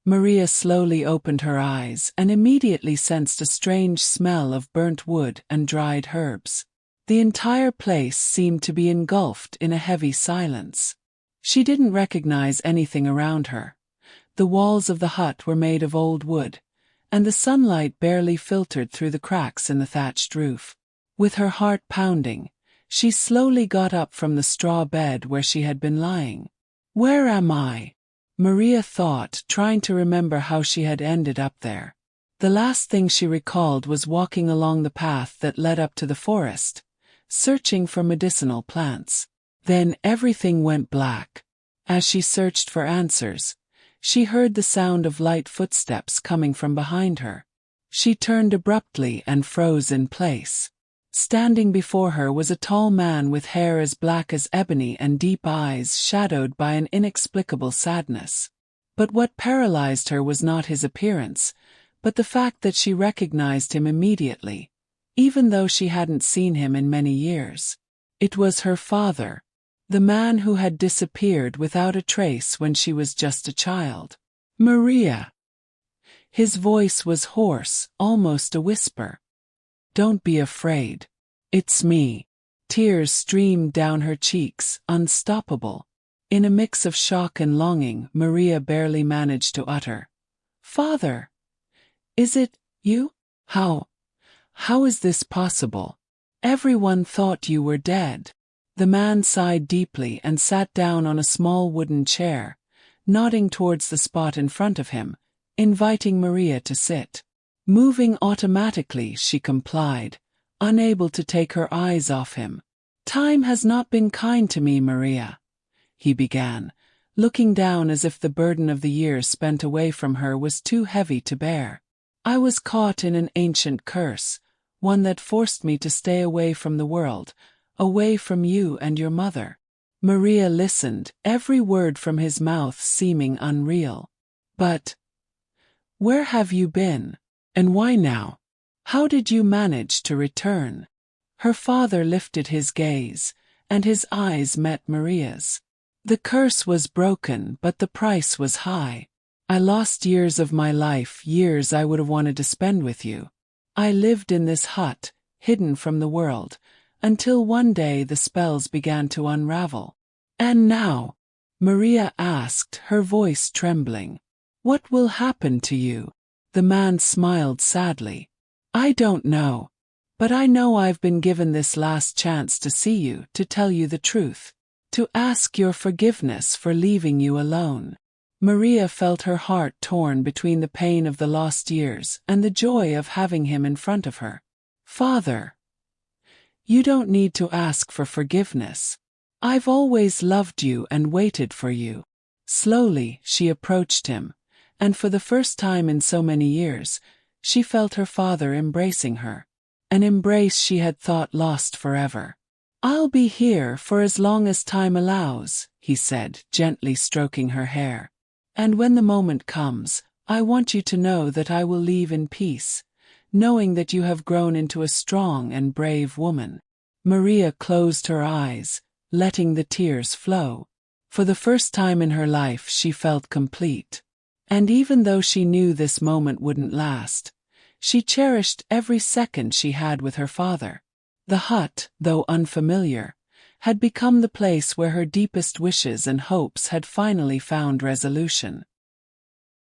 Maria slowly opened her eyes and immediately sensed a strange smell of burnt wood and dried herbs. The entire place seemed to be engulfed in a heavy silence. She didn't recognize anything around her. The walls of the hut were made of old wood, and the sunlight barely filtered through the cracks in the thatched roof. With her heart pounding, she slowly got up from the straw bed where she had been lying. "Where am I?" Maria thought, trying to remember how she had ended up there. The last thing she recalled was walking along the path that led up to the forest, searching for medicinal plants. Then everything went black. As she searched for answers, she heard the sound of light footsteps coming from behind her. She turned abruptly and froze in place. Standing before her was a tall man with hair as black as ebony and deep eyes shadowed by an inexplicable sadness. But what paralyzed her was not his appearance, but the fact that she recognized him immediately, even though she hadn't seen him in many years. It was her father, the man who had disappeared without a trace when she was just a child. "Maria!" His voice was hoarse, almost a whisper. "Don't be afraid. It's me." Tears streamed down her cheeks, unstoppable. In a mix of shock and longing, Maria barely managed to utter, "Father! Is it you? How is this possible? Everyone thought you were dead." The man sighed deeply and sat down on a small wooden chair, nodding towards the spot in front of him, inviting Maria to sit. Moving automatically, she complied, unable to take her eyes off him. "Time has not been kind to me, Maria," he began, looking down as if the burden of the years spent away from her was too heavy to bear. "I was caught in an ancient curse, one that forced me to stay away from the world, away from you and your mother." Maria listened, every word from his mouth seeming unreal. "But where have you been? And why now? How did you manage to return?" Her father lifted his gaze, and his eyes met Maria's. "The curse was broken, but the price was high. I lost years of my life, years I would have wanted to spend with you. I lived in this hut, hidden from the world, until one day the spells began to unravel." "And now?" Maria asked, her voice trembling. "What will happen to you?" The man smiled sadly. "I don't know. But I know I've been given this last chance to see you, to tell you the truth, to ask your forgiveness for leaving you alone." Maria felt her heart torn between the pain of the lost years and the joy of having him in front of her. "Father, you don't need to ask for forgiveness. I've always loved you and waited for you." Slowly, she approached him, and for the first time in so many years, she felt her father embracing her. An embrace she had thought lost forever. "I'll be here for as long as time allows," he said, gently stroking her hair. "And when the moment comes, I want you to know that I will leave in peace, knowing that you have grown into a strong and brave woman." Maria closed her eyes, letting the tears flow. For the first time in her life she felt complete. And even though she knew this moment wouldn't last, she cherished every second she had with her father. The hut, though unfamiliar, had become the place where her deepest wishes and hopes had finally found resolution.